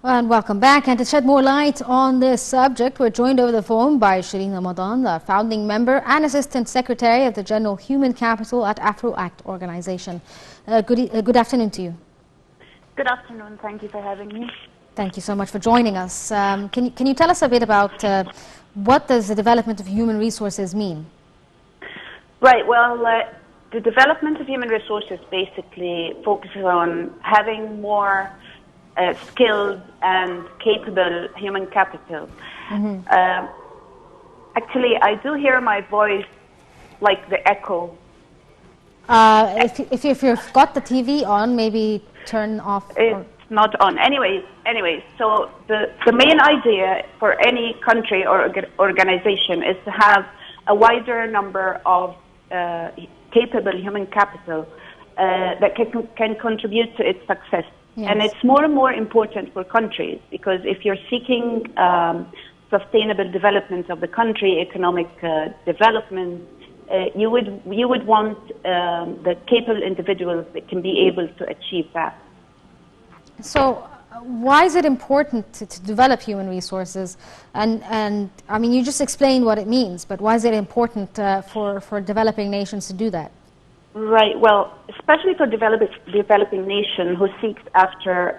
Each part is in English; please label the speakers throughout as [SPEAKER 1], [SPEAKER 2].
[SPEAKER 1] And welcome back. And to shed more light on this subject, we're joined over the phone by Sherin Ramadan, the founding member and Assistant Secretary of the General Human Capital at AfroAct organization. Good afternoon to you.
[SPEAKER 2] Good afternoon. Thank you for having me.
[SPEAKER 1] Thank you so much for joining us. Can you tell us a bit about what does the development of human resources mean?
[SPEAKER 2] Right. Well, the development of human resources basically focuses on having more skilled and capable human capital. Actually, I do hear my voice like the echo.
[SPEAKER 1] If you've got the TV on, maybe turn off.
[SPEAKER 2] It's not on. Anyway, so the main idea for any country or organization is to have a wider number of capable human capital that can contribute to its success. Yes. And it's more and more important for countries, because if you're seeking sustainable development of the country, economic development, you would want the capable individuals that can be able to achieve that.
[SPEAKER 1] So why is it important to develop human resources? And I mean, you just explained what it means, but why is it important for developing nations to do that?
[SPEAKER 2] Right. Well, especially for developing nation who seeks after,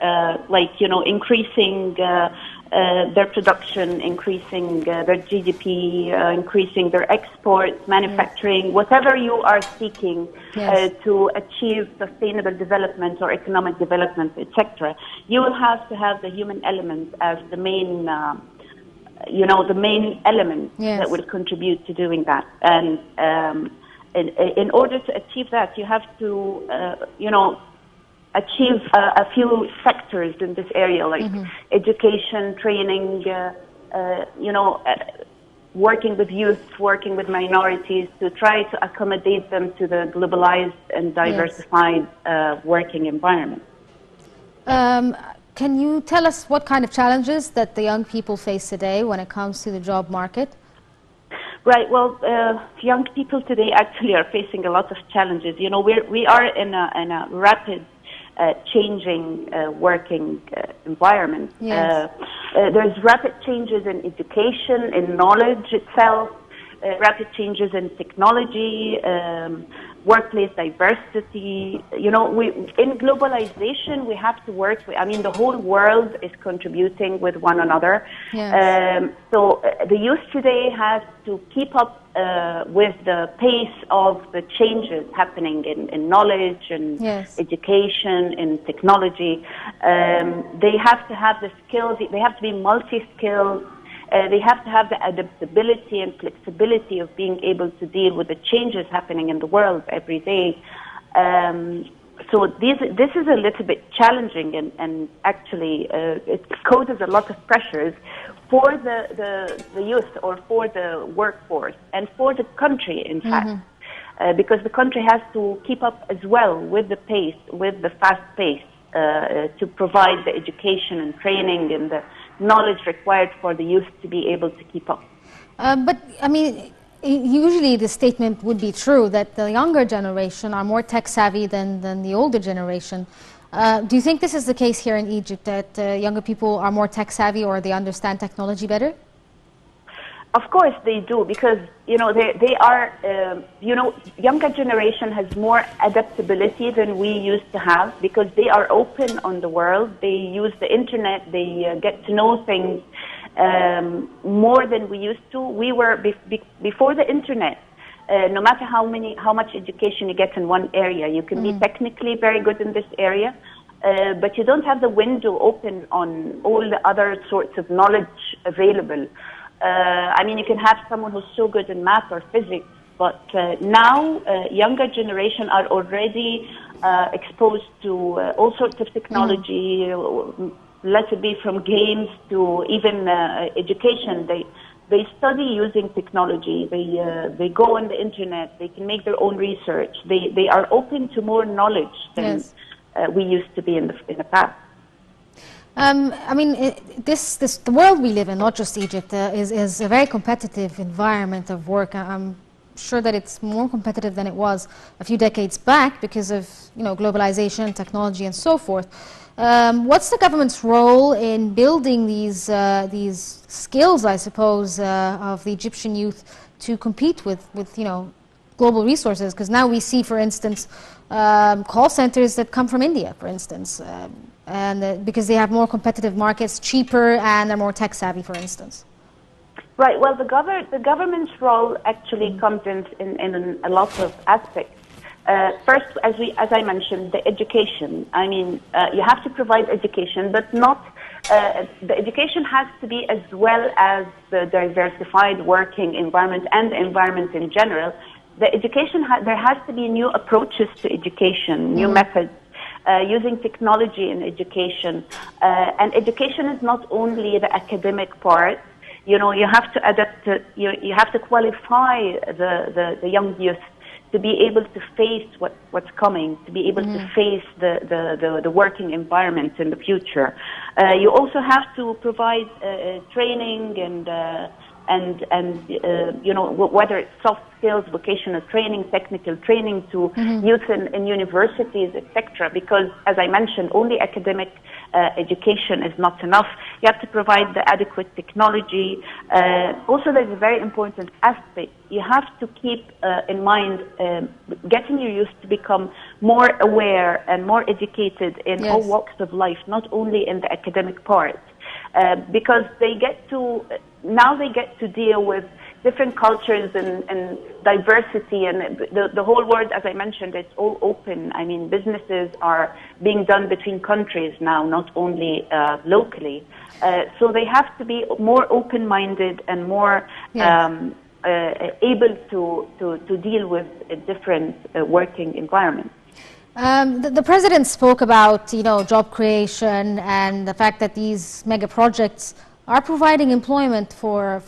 [SPEAKER 2] increasing their production, increasing their GDP, increasing their exports, manufacturing, whatever you are seeking to achieve sustainable development or economic development, etc. You will have to have the human element as the main, the main element that will contribute to doing that. And in order to achieve that, you have to, achieve a few sectors in this area, like education, training, working with youth, working with minorities, to try to accommodate them to the globalized and diversified working environment.
[SPEAKER 1] Can you tell us what kind of challenges that the young people face today when it comes to the job market?
[SPEAKER 2] Right. Well, young people today actually are facing a lot of challenges. You know, we are in a rapid changing working enviornment.
[SPEAKER 1] Yes.
[SPEAKER 2] There's rapid changes in education, in knowledge itself, rapid changes in technology, workplace diversity. You know, in globalization, we have to work with, I mean, the whole world is contributing with one another.
[SPEAKER 1] Yes.
[SPEAKER 2] So the youth today has to keep up with the pace of the changes happening in knowledge and education and technology. They have to have the skills, they have to be multi-skilled. They have to have the adaptability and flexibility of being able to deal with the changes happening in the world every day. So this is a little bit challenging, and actually it causes a lot of pressures for the youth, or for the workforce, and for the country, in fact, because the country has to keep up as well with the pace, with the fast pace, to provide the education and training and the knowledge required for the youth to be able to keep up.
[SPEAKER 1] But I mean, usually the statement would be true that the younger generation are more tech savvy than the older generation. Do you think this is the case here in Egypt, that younger people are more tech savvy, or they understand technology better?
[SPEAKER 2] Of course they do, because, you know, they are, younger generation has more adaptability than we used to have, because they are open on the world. They use the internet. They get to know things more than we used to. We were, before the internet, no matter how much education you get in one area, you can be technically very good in this area, but you don't have the window open on all the other sorts of knowledge available. I mean, you can have someone who's so good in math or physics, but now younger generation are already exposed to all sorts of technology, let it be from games to even education. They study using technology. They go on the internet. They can make their own research. They are open to more knowledge than we used to be in the past.
[SPEAKER 1] I mean, the world we live in, not just Egypt, is a very competitive environment of work. sure that it's more competitive than it was a few decades back because of, globalization, technology, and so forth. What's the government's role in building these skills, I suppose, of the Egyptian youth to compete with global resources? Because now we see, for instance, call centers that come from India, for instance, and because they have more competitive markets, cheaper, and they're more tech savvy, for instance.
[SPEAKER 2] Right. Well, the government's role actually comes in a lot of aspects. First, as I mentioned, the education. I mean, you have to provide education, but not the education has to be as well as the diversified working environment and the environment in general. The education there has to be new approaches to education, new methods. Using technology in education, and education is not only the academic part. You have to adapt. You have to qualify the young youth to be able to face what's coming, to be able to face the working environment in the future. You also have to provide training and whether it's soft skills, vocational training, technical training to youth in universities, etc. Because, as I mentioned, only academic education is not enough. You have to provide the adequate technology. Also, there's a very important aspect. You have to keep in mind getting your youth to become more aware and more educated in all walks of life, not only in the academic part. Because they get to deal with different cultures and diversity, and the whole world, as I mentioned, it's all open. I mean, businesses are being done between countries now, not only locally. So they have to be more open-minded and more able to deal with different working environments.
[SPEAKER 1] The president spoke about, job creation and the fact that these mega projects are providing employment for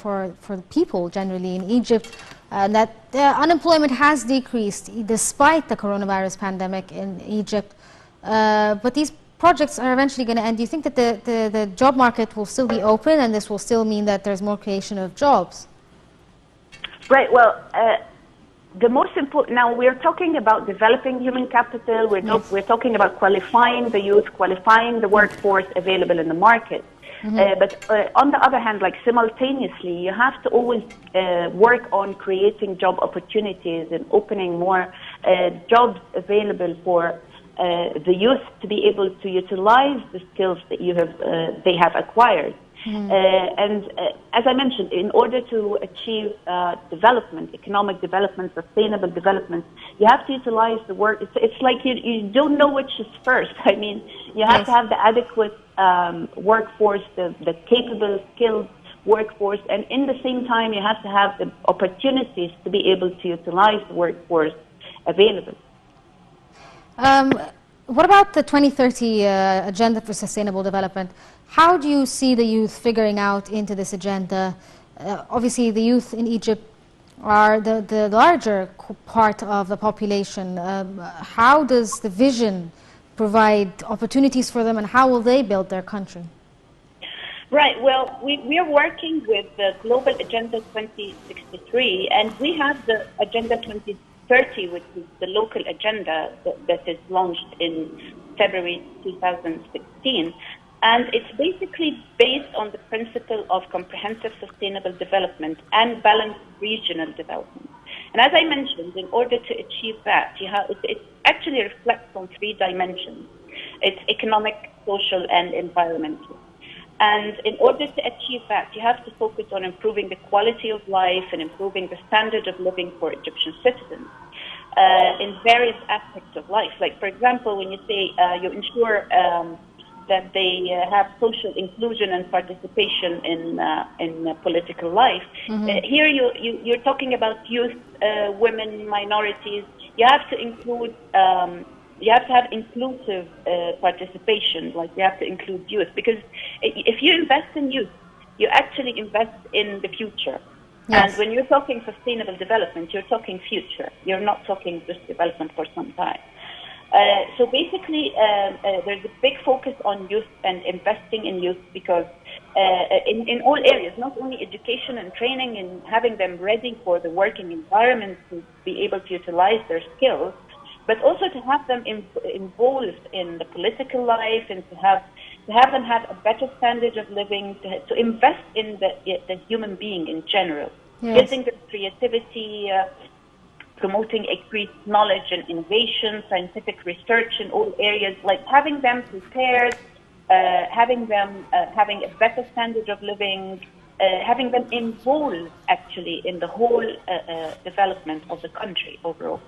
[SPEAKER 1] people generally in Egypt, and that unemployment has decreased despite the coronavirus pandemic in Egypt. But these projects are eventually going to end. Do you think that the job market will still be open, and this will still mean that there's more creation of jobs?
[SPEAKER 2] Right. Well, the most important, now we're talking about developing human capital, we're talking about qualifying the youth, qualifying the workforce available in the market. But on the other hand, like simultaneously, you have to always work on creating job opportunities and opening more jobs available for the youth to be able to utilize the skills that they have acquired. As I mentioned, in order to achieve development, economic development, sustainable development, you have to utilize the work. It's like you don't know which is first. I mean, you have to have the adequate workforce, the capable, skilled workforce, and in the same time, you have to have the opportunities to be able to utilize the workforce available.
[SPEAKER 1] What about the 2030 Agenda for Sustainable Development? How do you see the youth figuring out into this agenda? Obviously, the youth in Egypt are the larger part of the population. How does the vision provide opportunities for them, and how will they build their country?
[SPEAKER 2] Right. Well, we are working with the Global Agenda 2063, and we have the Agenda 2030, which is the local agenda that is launched in February 2016. And it's basically based on the principle of comprehensive sustainable development and balanced regional development. And as I mentioned, in order to achieve that, it actually reflects on three dimensions. It's economic, social, and environmental. And in order to achieve that, you have to focus on improving the quality of life and improving the standard of living for Egyptian citizens in various aspects of life. Like, for example, when you say you ensure that they have social inclusion and participation in political life. Here you're talking about youth, women, minorities. You have to include, you have to have inclusive participation, like you have to include youth. Because if you invest in youth, you actually invest in the future. Yes. And when you're talking sustainable development, you're talking future. You're not talking just development for some time. So basically, there's a big focus on youth and investing in youth because in all areas, not only education and training and having them ready for the working environment to be able to utilize their skills, but also to have them involved in the political life and to have them have a better standard of living, to invest in the human being in general, building their creativity, promoting increased knowledge and innovation, scientific research in all areas, like having them prepared, having them having a better standard of living, having them involved actually in the whole development of the country overall.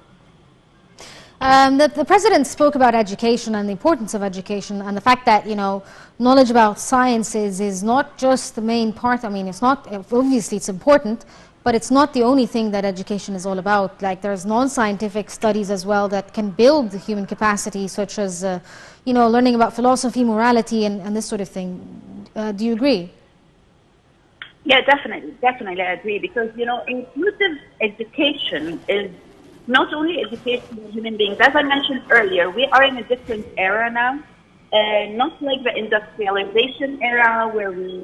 [SPEAKER 1] The president spoke about education and the importance of education and the fact that, you know, knowledge about sciences is not just the main part. I mean, it's not, obviously it's important, but it's not the only thing that education is all about. Like, there's non-scientific studies as well that can build the human capacity, such as, you know, learning about philosophy, morality, and this sort of thing. Do you agree?
[SPEAKER 2] Yeah, definitely I agree, because, you know, inclusive education is not only education of human beings. As I mentioned earlier, we are in a different era now, not like the industrialization era where we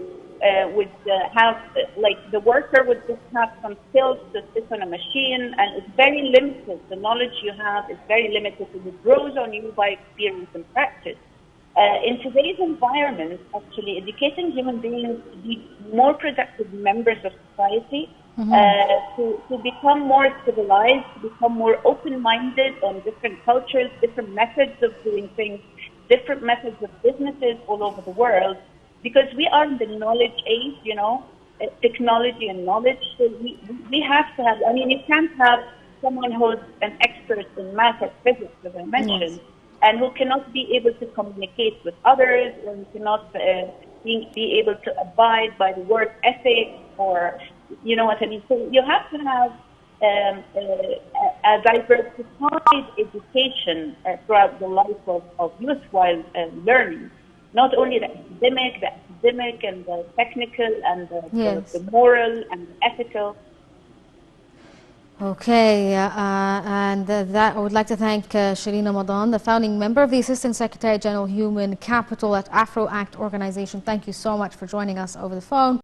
[SPEAKER 2] would have, like, the worker would just have some skills to sit on a machine, and it's very limited. The knowledge you have is very limited, and it grows on you by experience and practice. In today's environment, actually, educating human beings to be more productive members of society, to become more civilized, to become more open-minded on different cultures, different methods of doing things, different methods of businesses all over the world, because we are in the knowledge age, you know, technology and knowledge. So we have to have, I mean, you can't have someone who's an expert in math or physics, as I mentioned, and who cannot be able to communicate with others, or who cannot be able to abide by the work ethic, or, you know what I mean. So you have to have a diversified education throughout the life of youth while learning. Not only the academic and the technical and the moral and the ethical.
[SPEAKER 1] Okay, and I would like to thank Sherin Ramadan, the founding member of the Assistant Secretary General Human Capital at Afro Act Organization. Thank you so much for joining us over the phone.